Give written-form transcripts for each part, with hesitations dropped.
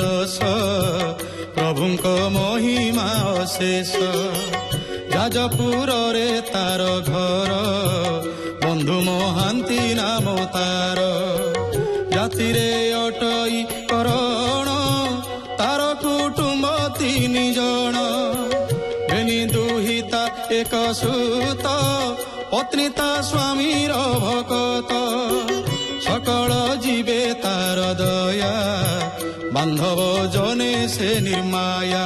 रस प्रभुंक महिमा अशेष जाजपुर रे तार घर बंधु महांती नाम तार जाति रे अटई करण तार कुटुंब 3 जन बेनी दुहिता एक सुत पत्नी ता स्वामीर भकत सकल जीवे तार दया बांधव जने से निर्माया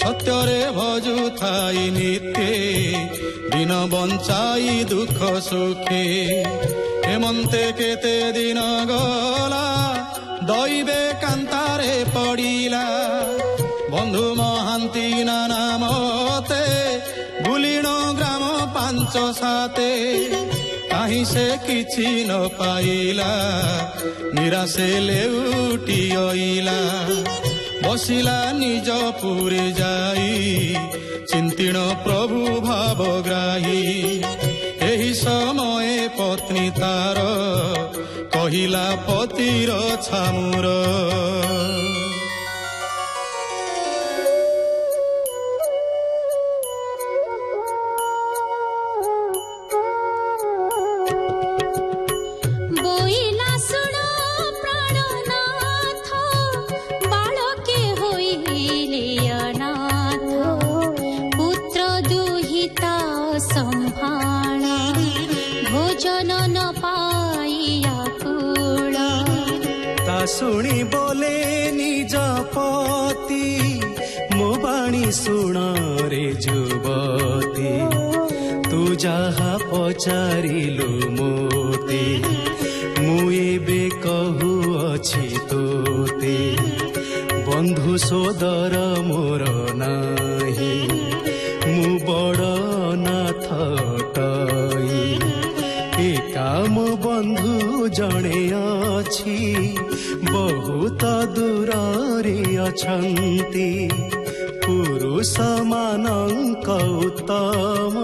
सत्य रे भजु थाई नित्य दिन बंचाई दुख सुखे हेमंते केते दिन गला दैवे कांतारे पड़िला बंधु महांती नामते बुलिण ग्राम 5-7 कहीं से किछि न पाइला निराशे लेउटी आइला बसिला निज पुरे जाई चिंतिण प्रभु भावग्राही एही समय पत्नी तार कहिला पतिर छामुर शुणी बोले निज पति मो बाणी सुण रे जुवती तू जहा पचारिलु मोते मुबे कहू अछि तोते बंधु सोदर मोर नाही मु बड़ नाथ टई एका मो बंधु जणे अछि बहुत दूर रे अछंती पुरुष मानक उत्तम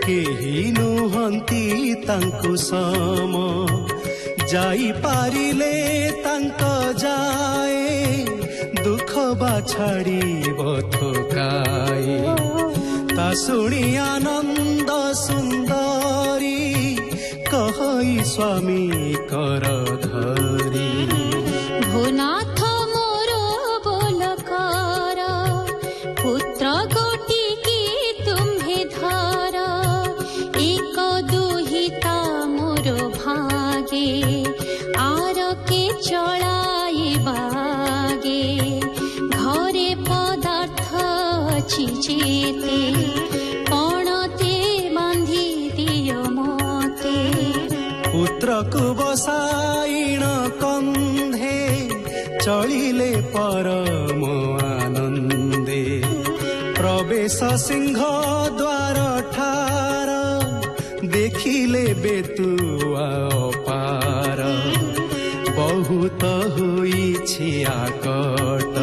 केही नुहंती तांकु सम जाई पारिले तांक जाए दुख बाछाड़ी बथकाए ता सुनी आनंद सुंदरी कहई स्वामी कर धरी भुनाथ मोर बोलकर पुत्र गोटी की तुम्हे धर एक दुहिता मोर भागे आर के चलाई बागे घरे पदार्थ अछि जेते पणते बांधी दियो मते पुत्र को बसाइण कंधे चलिले परम आनंदे प्रवेश सिंह द्वार ठार देखिले बेतुआ पार बहुत होइछि आकट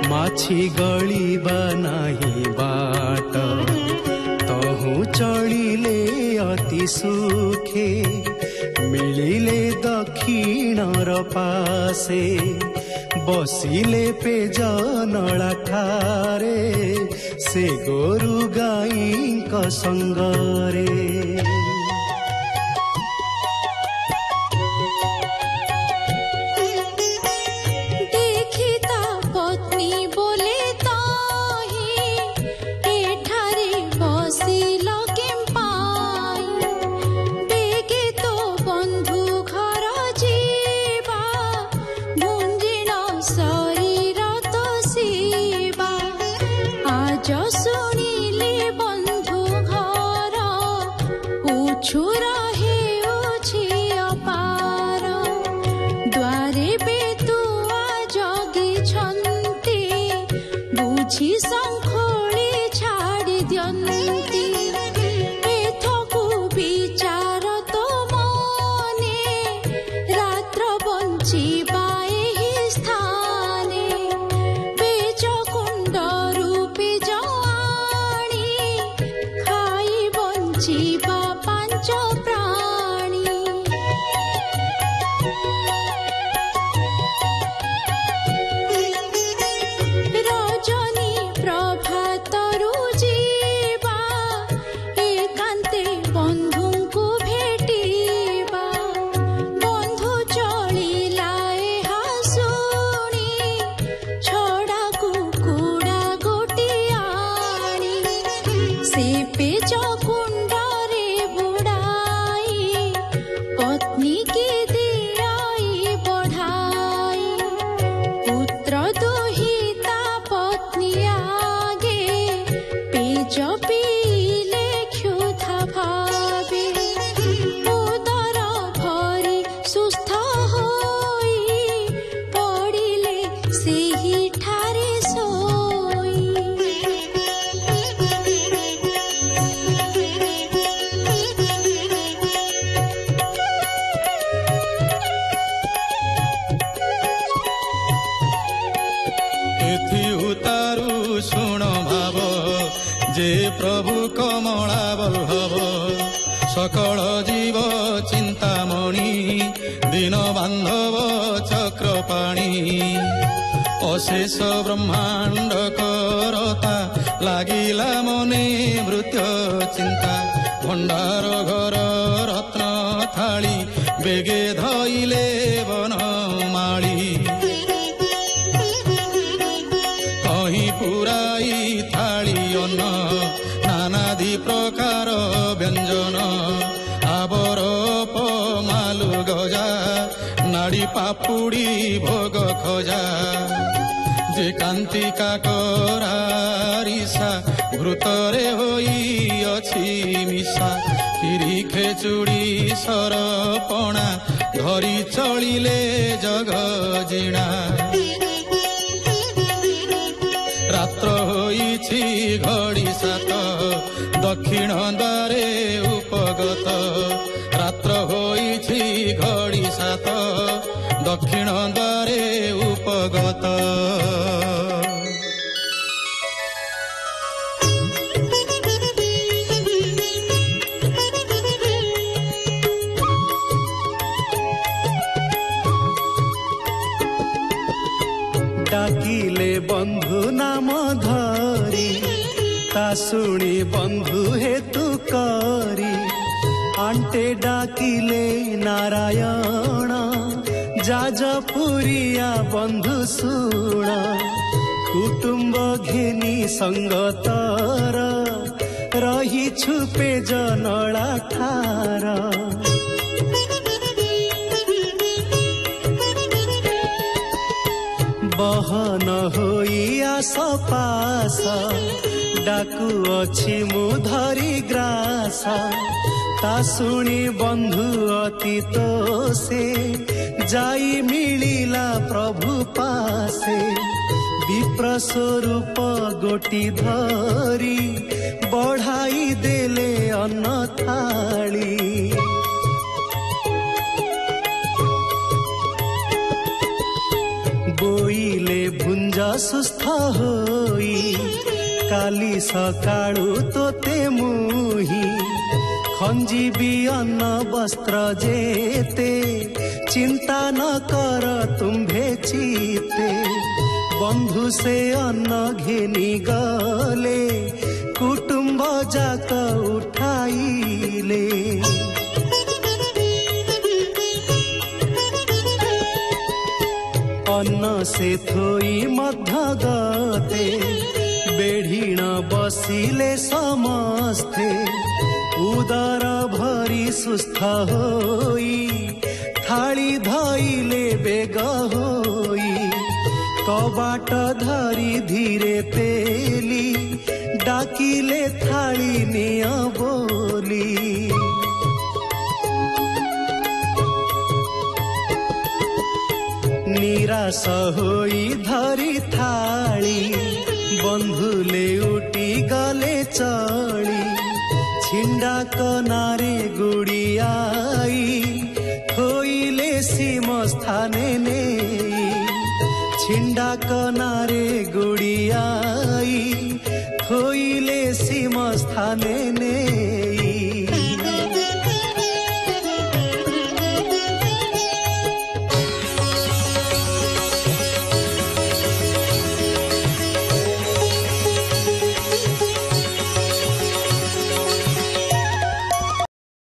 माछी गलिबा नाही बाट तहु चलिले अति सुखे मिलिले दक्षिणर पासे बसिले पेज नळा ठारे से गोरु गाईंक संगरे एथि उतारू शुण भाव जे प्रभु कमला बल्लभ सकल जीव चिंतामणि दीन बांधव चक्रपाणी अशेष ब्रह्मांड करता लागिला मने मृत्य चिंता भंडार घर रत्न थाली बेगे धइले बनमाली कहीं पुराई थाली अन्न नानादि प्रकार व्यंजन आबर मालु गजा नाड़ी पापुड़ी भोग खजा जे कांति काकरारिसा घृतरे होई अछि मिशा କ୍ଷୀରି ଖେଚୁଡ଼ି ସରପଣା ଧରି ଚଳିଲେ ଜଗ ଜିଣା ରାତ୍ର ହୋଇଛି ଘଡ଼ି ସାତ ଦକ୍ଷିଣ ଦ୍ୱାରେ ଉପଗତ ରାତ୍ର ହୋଇଛି ଘଡ଼ି ସାତ ଦକ୍ଷିଣ ଦ୍ୱାରେ ଉପଗତ डाकिले बंधु नाम धरी ता शुणी बंधु हेतु करी आंटे डाकिले नारायण जाजपुरिया बंधु शुण कुटुंब घेनी संगतर रही छुपे जनला ठार बहन होई आस पास डाकु अछि मु धरी ग्रास ता शुणी बंधु अति तोषे जाई मिलिला प्रभु पासे विप्र स्वरूप गोटी धरी बढ़ाई देले अन्न थाली बोईले भुंजा सुस्थ होई काली सकाळु तोते मुही खंजीबी अन्न वस्त्र जेते चिंता न कर तुम्भे चीते बंधु से अन्न घेनी गले कुटुंब जाक उठाइले अन्न से थोई मध्य गते बेढ़ीण बसिले समस्ते उदर भरी सुस्थ होई थाली धइले बेग होई कबाट धरी धीरे पेली डाकिले थाली निय बोली निराश होई धरी थाली बंधुले उठी गले चली छिंडा कनारे गुड़ियाई थोइले सीम स्थाने नेई छिंडा कनारे गुड़ियाई थोइले सीम स्थाने